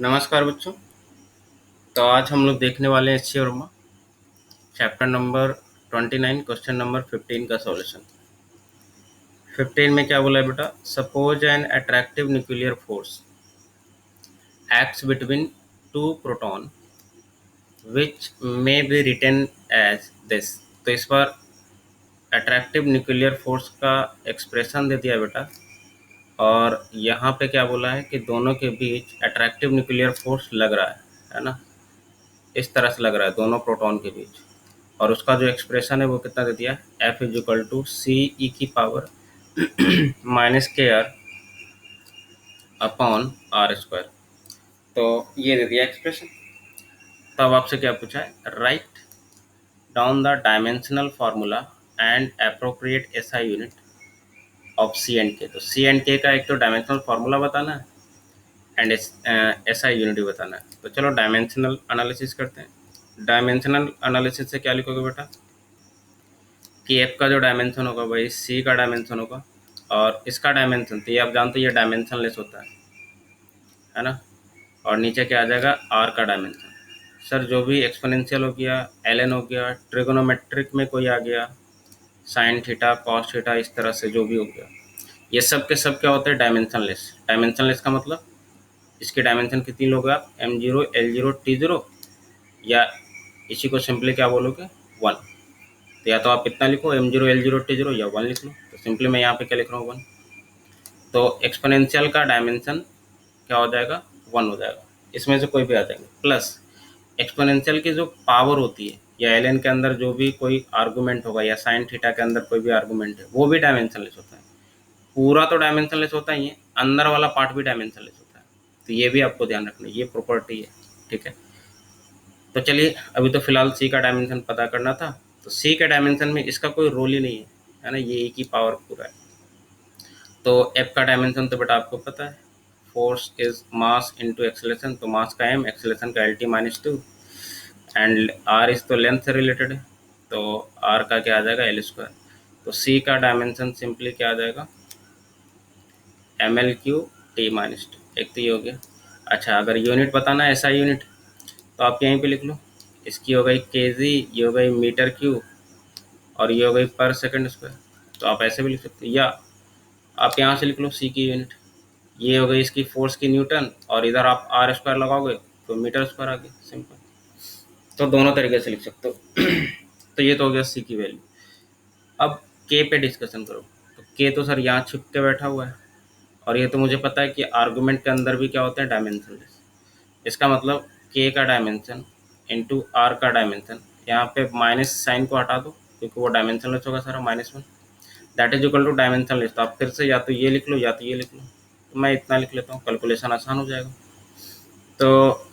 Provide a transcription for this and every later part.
नमस्कार बच्चों। तो आज हम लोग देखने वाले हैं HC Verma chapter number 29 question number 15 का सॉल्यूशन। 15 में क्या बोला है बेटा? Suppose an attractive nuclear force acts between two proton which may be written as this. तो इस बार अट्रैक्टिव न्यूक्लियर फोर्स का एक्सप्रेशन दे दिया बेटा, और यहाँ पे क्या बोला है कि दोनों के बीच अट्रैक्टिव न्यूक्लियर फोर्स लग रहा है ना। इस तरह से लग रहा है दोनों प्रोटॉन के बीच, और उसका जो एक्सप्रेशन है वो कितना दे दिया? एफ इज इक्वल टू सी ई की पावर माइनस के आर अपॉन आर स्क्वायर। तो ये दे दिया एक्सप्रेशन। तब आपसे क्या पूछा है? Write down the dimensional formula and appropriate SI unit of C and K. तो सी एंड के का एक तो डायमेंशनल फार्मूला बताना है एंड एसआई यूनिट भी बताना है। तो चलो डायमेंशनल एनालिसिस करते हैं। डायमेंशनल एनालिसिस से क्या लिखोगे बेटा कि एफ का जो डायमेंशन होगा वही सी का डायमेंशन होगा, और इसका डायमेंशन तो ये आप जानते हो ये डायमेंशनलेस होता है ना। और नीचे क्या आ जाएगा? आर का डायमेंशन। सर जो भी एक्सपोनेंशियल हो गया, एल हो गया, ट्रिगोनोमेट्रिक में कोई आ गया, साइन थीटा कॉस थीटा, इस तरह से जो भी हो गया, ये सब के सब क्या होते हैं? डायमेंशनलेस। डायमेंशनलेस का मतलब इसके डायमेंशन कितनी लोगे आप? m0 l0 t0, या इसी को सिंपली क्या बोलोगे? 1। तो या तो आप इतना लिखो m0 l0 t0, या 1 लिख लो। तो सिंपली मैं यहाँ पे क्या लिख रहा हूँ? 1। तो एक्सपोनेंशियल का डायमेंशन क्या हो जाएगा? 1 हो जाएगा। इसमें से कोई भी आ जाएंगे। प्लस एक्सपोनेंशियल की जो पावर होती है, या एल के अंदर जो भी कोई आर्गूमेंट होगा, या साइन थीटा के अंदर कोई भी आर्गूमेंट है, वो भी डायमेंशनलेस होता है। पूरा तो डायमेंशनलेस होता ही है, अंदर वाला पार्ट भी डायमेंशनलेस होता है। तो ये भी आपको ध्यान रखना है, ये प्रॉपर्टी है। ठीक है, तो चलिए अभी तो फिलहाल सी का डायमेंशन पता करना था। तो सी के डायमेंशन में इसका कोई रोल ही नहीं है ना, ये एक ही पावर पूरा है। तो एफ का डायमेंशन तो बेटा आपको पता है, force is mass into acceleration. तो मास का एम, एक्सेलरेशन का LT - 2, एंड आर इज तो लेंथ से रिलेटेड है, तो आर का क्या आ जाएगा? L²। तो सी का डायमेंशन सिंपली क्या आ जाएगा? ML³ T - 2। एक तो ये हो गया। अच्छा, अगर यूनिट बताना है SI यूनिट, तो आप यहीं पे लिख लो। इसकी हो गई kg, ये हो गई मीटर क्यूब, और ये हो गई पर सेकंड स्क्वायर। तो आप ऐसे भी लिख सकते हो, या आप यहाँ से लिख लो सी की यूनिट, ये हो गई इसकी फोर्स की न्यूटन, और इधर आप R² लगाओगे तो मीटर स्क्वायर आ गया। सिंपल। तो दोनों तरीके से लिख सकते हो। तो ये तो हो गया सी की वैल्यू। अब के पे डिस्कशन करो। तो के तो सर यहाँ छिप के बैठा हुआ है, और ये तो मुझे पता है कि आर्गूमेंट के अंदर भी क्या होता है? डायमेंशनलेस। इसका मतलब के का डायमेंशन इंटू आर का डायमेंशन, यहाँ पे माइनस साइन को हटा दो क्योंकि वो डायमेंशनलेस होगा सारा, -1, that is equal to dimensionless. तो आप फिर से या तो ये लिख लो या तो ये लिख लो। तो मैं इतना लिख लेता हूँ, कैलकुलेशन आसान हो जाएगा। तो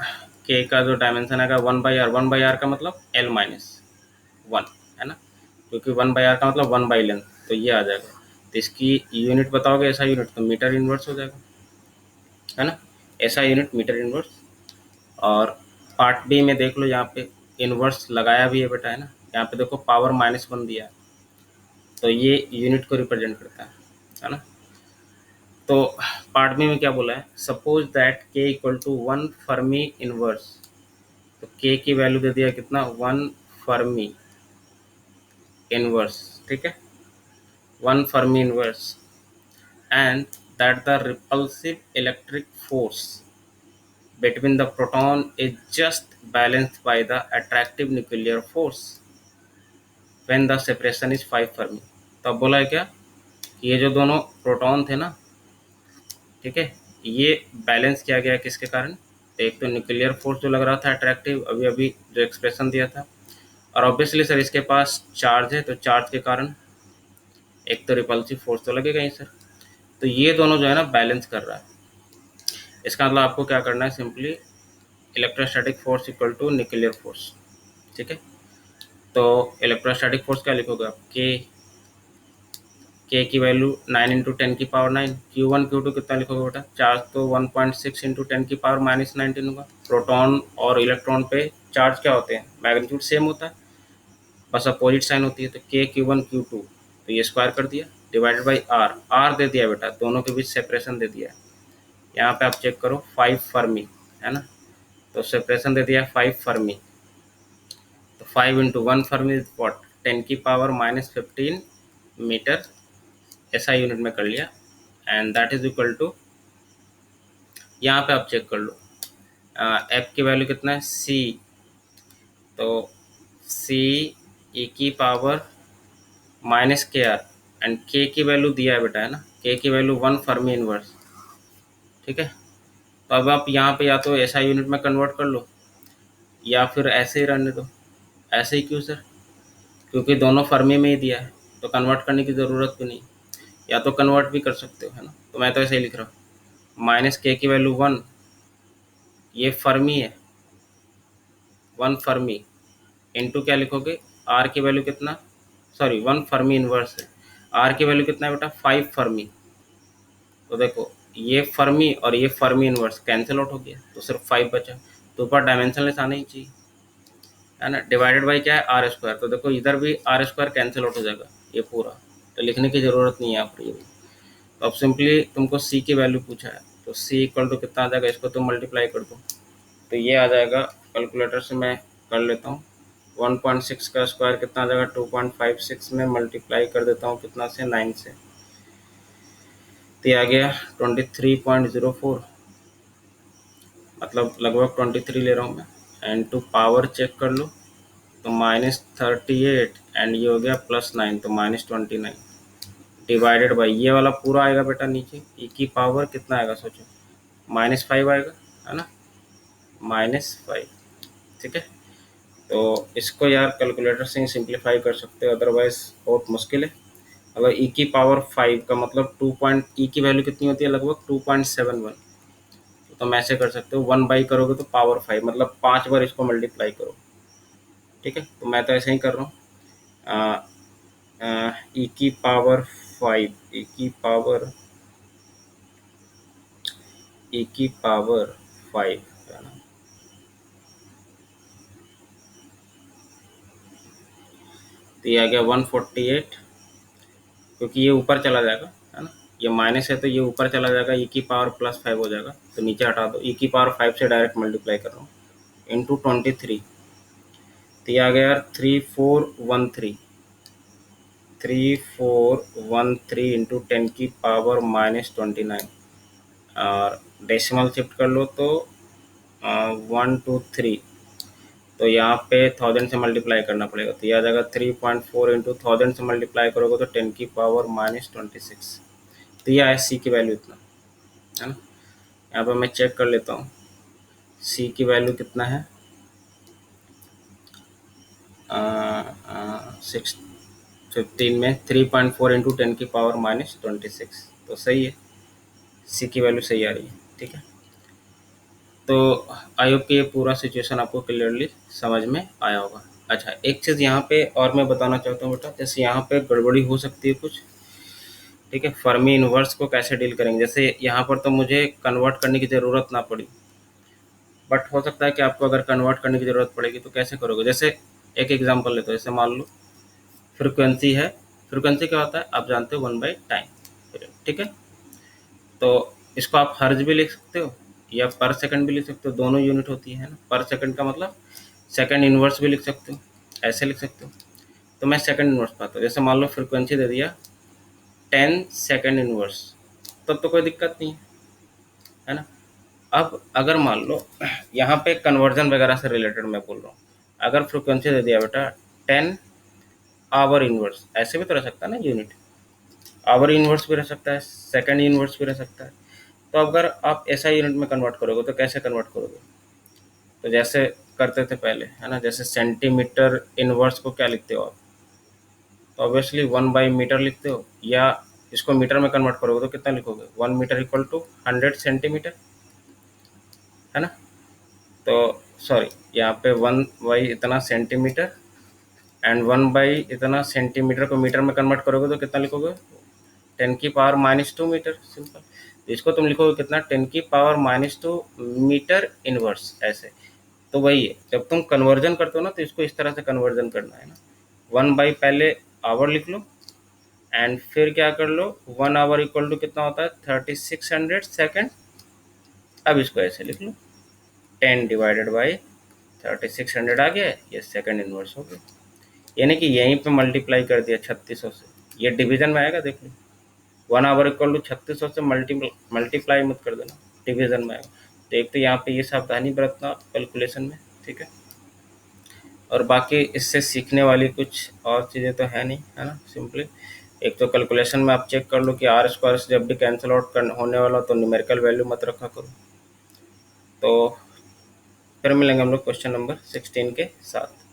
के का जो डायमेंशन आएगा 1/r, 1/r का मतलब L-1 है ना, क्योंकि 1/r का मतलब 1 लेंथ, तो ये आ जाएगा। तो इसकी यूनिट बताओगे ऐसा यूनिट, तो मीटर इनवर्स हो जाएगा, है ना। ऐसा यूनिट मीटर इनवर्स। और पार्ट बी में देख लो, यहाँ पे इनवर्स लगाया भी है बेटा, है ना। यहाँ पे देखो पावर -1 दिया है, तो ये यूनिट को रिप्रेजेंट करता है ना। तो पार्ट बी में क्या बोला है? सपोज दैट के इक्वल टू 1 फर्मी इनवर्स। तो के की वैल्यू दे दिया कितना? 1 फर्मी इनवर्स। ठीक है, 1 Fermi inverse, and that the repulsive electric force between the proton is just balanced by the attractive nuclear force when the separation is 5 Fermi। तो अब बोला है क्या कि ये जो दोनों प्रोटॉन थे ना, ठीक है, ये बैलेंस किया गया किसके कारण? तो एक तो न्यूक्लियर फोर्स जो लग रहा था अट्रैक्टिव, अभी अभी जो एक्सप्रेशन दिया था, और ऑब्वियसली सर इसके पास चार्ज है, तो चार्ज के कारण एक तो रिपल्सिव फोर्स तो लगेगा ही सर। तो ये दोनों जो है ना बैलेंस कर रहा है। इसका मतलब आपको क्या करना है? Simply electrostatic force equal to nuclear force. ठीक है, तो इलेक्ट्रोस्टैटिक फोर्स क्या लिखोगे आप? के की वैल्यू 9 × 10⁹ Q1 Q2 कितना लिखोगे बेटा? चार्ज तो 1.6 × 10⁻19 होगा। प्रोटॉन और इलेक्ट्रॉन पे चार्ज क्या होते हैं? मैग्नीट्यूड सेम होता है, बस अपोजिट साइन होती है। तो के Q1 Q2, तो ये स्क्वायर कर दिया, डिवाइडेड बाई आर। आर दे दिया बेटा, दोनों के बीच सेपरेशन दे दिया है। यहाँ पे आप चेक करो 5 फर्मी, है ना। तो सेपरेशन दे दिया 5 फर्मी, तो 5 into 1 fermi is what 10⁻⁻15 metre, ऐसा यूनिट में कर लिया। And that is equal to, यहाँ पे आप चेक कर लो एफ की वैल्यू कितना है सी, तो सी ई की पावर माइनस के आर, एंड के की वैल्यू दिया है बेटा, है ना, के की वैल्यू 1 फर्मी इनवर्स। ठीक है, तो अब आप यहाँ पे या तो ऐसा यूनिट में कन्वर्ट कर लो या फिर ऐसे ही रहने दो। ऐसे ही क्यों सर, क्योंकि दोनों फर्मी में ही दिया है तो कन्वर्ट करने की ज़रूरत भी नहीं, या तो कन्वर्ट भी कर सकते हो, है ना। तो मैं तो ऐसे ही लिख रहा हूँ, माइनस के की वैल्यू 1, ये फर्मी है 1 फर्मी, इंटू क्या लिखोगे आर की वैल्यू कितना, सॉरी 1 फर्मी इनवर्स है, आर की वैल्यू कितना है बेटा 5 फर्मी। तो देखो ये फर्मी और ये फर्मी इनवर्स कैंसिल आउट हो गया, तो सिर्फ 5 बचा, तो ऊपर डायमेंशनलेस आना ही चाहिए, है ना। डिवाइडेड बाई क्या है आर स्क्वायर, तो देखो इधर भी आर स्क्वायर कैंसिल आउट हो जाएगा ये पूरा, तो लिखने की ज़रूरत नहीं है यहाँ पर ये। तो अब सिंपली तुमको सी की वैल्यू पूछा है, तो सी इक्वल टू कितना आ जाएगा, इसको तुम मल्टीप्लाई कर दो, तो ये आ जाएगा, कैलकुलेटर से मैं कर लेता हूँ, 1.6 का स्क्वायर कितना आ जाएगा 2.56 में मल्टीप्लाई कर देता हूँ कितना से 9 से, तो ये आ गया 23.04, मतलब लगभग 23 ले रहा हूँ मैं। एंड टू पावर चेक कर लो, तो -38, एंड ये हो गया +9, तो -29 डिवाइडेड बाई ये वाला पूरा आएगा बेटा नीचे, ई की पावर कितना आएगा सोचो, -5 आएगा, है ना, -5। ठीक है, तो इसको यार कैलकुलेटर से ही सिंप्लीफाई कर सकते हो, अदरवाइज बहुत मुश्किल है। अगर ई की पावर 5 का मतलब 2 पॉइंट, ई की वैल्यू कितनी होती है लगभग 2.71, तो तुम ऐसे कर सकते हो 1 बाई करोगे तो पावर 5, मतलब 5 बार इसको मल्टीप्लाई करो। ठीक है, तो मैं तो ऐसे ही कर रहा हूँ, ई की पावर 5, ई की पावर, ई की पावर 5, है ना, तो ये आ गया 148, क्योंकि ये ऊपर चला जाएगा, है ना, ये माइनस है तो ये ऊपर चला जाएगा, ई की पावर +5 हो जाएगा, तो नीचे हटा दो, ई की पावर 5 से डायरेक्ट मल्टीप्लाई कर रहा हूँ, इंटू 23, तो ये आ गया यार 3413 इंटू 10⁻⁻29, और डेसिमल शिफ्ट कर लो तो 123, तो यहाँ पे 1000 से मल्टीप्लाई करना पड़ेगा, तो ये आ जाएगा 3.4 इंटू 1000 से मल्टीप्लाई करोगे तो 10⁻⁻26, तो ये आया सी की वैल्यू इतना, है ना। यहाँ पर मैं चेक कर लेता हूँ सी की वैल्यू कितना है, 615 में 3.4 इंटू 10⁻⁻26, तो सही है, सी की वैल्यू सही आ रही है। ठीक है, तो आई होप कि ये पूरा सिचुएशन आपको क्लियरली समझ में आया होगा। अच्छा, एक चीज़ यहाँ पे और मैं बताना चाहता हूँ बेटा, जैसे यहाँ पे गड़बड़ी हो सकती है कुछ। ठीक है, फर्मी इनवर्स को कैसे डील करेंगे, जैसे यहाँ पर तो मुझे कन्वर्ट करने की ज़रूरत ना पड़ी, बट हो सकता है कि आपको अगर कन्वर्ट करने की ज़रूरत पड़ेगी तो कैसे करोगे। जैसे एक एग्जांपल लेते हो, जैसे मान लो फ्रिक्वेंसी है, फ्रिक्वेंसी क्या होता है आप जानते हो 1/टाइम। ठीक है, तो इसको आप हर्ज भी लिख सकते हो या पर सेकंड भी लिख सकते हो, दोनों यूनिट होती है ना। पर सेकंड का मतलब सेकंड इनवर्स भी लिख सकते हो, ऐसे लिख सकते हो, तो मैं सेकंड इनवर्स पाता हूँ। जैसे मान लो फ्रिक्वेंसी दे दिया 10 सेकंड इनवर्स, तब तो कोई दिक्कत नहीं है ना। अब अगर मान लो यहाँ पे कन्वर्जन वगैरह से रिलेटेड मैं बोल रहा हूँ, अगर फ्रिक्वेंसी दे दिया बेटा 10 आवर इनवर्स, ऐसे भी तो रह सकता है ना यूनिट, आवर इनवर्स भी रह सकता है, सेकंड इनवर्स भी रह सकता है। तो अगर आप ऐसा यूनिट में कन्वर्ट करोगे तो कैसे कन्वर्ट करोगे, तो जैसे करते थे पहले, है ना, जैसे सेंटीमीटर इनवर्स को क्या लिखते हो आप, तो ऑब्वियसली 1/मीटर लिखते हो, या इसको मीटर में कन्वर्ट करोगे तो कितना लिखोगे, 1 मीटर इक्वल टू 100 सेंटीमीटर, है ना। तो सॉरी, यहाँ पे 1 बाई इतना सेंटीमीटर, एंड 1 बाई इतना सेंटीमीटर को मीटर में कन्वर्ट करोगे तो कितना लिखोगे, 10⁻⁻2 मीटर, सिंपल। इसको तुम लिखोगे कितना, 10⁻⁻2 मीटर इनवर्स, ऐसे। तो वही है, जब तुम कन्वर्जन करते हो ना तो इसको इस तरह से कन्वर्जन करना है ना, 1 बाई पहले आवर लिख लो, एंड फिर क्या कर लो, 1 आवर इक्वल टू कितना होता है 3600 सेकेंड, अब इसको ऐसे लिख लो, 10 डिवाइडेड बाई 3600 आ गया, ये सेकंड इनवर्स हो गया। यानी कि यहीं पे मल्टीप्लाई कर दिया 3600 से, ये डिवीजन में आएगा, देख लो 1/=3600 से मल्टीप्लाई मत कर देना, डिवीजन में आएगा। तो एक तो यहाँ पे ये सावधानी बरतना कैलकुलेशन में, ठीक है। और बाकी इससे सीखने वाली कुछ और चीज़ें तो है नहीं, है ना। सिंपली एक तो कैलकुलेशन में आप चेक कर लो कि आर स्क्वायर से जब भी कैंसिल आउट होने वाला तो न्यूमेरिकल वैल्यू मत रखा करो। तो फिर मिलेंगे हम लोग क्वेश्चन नंबर 16 के साथ।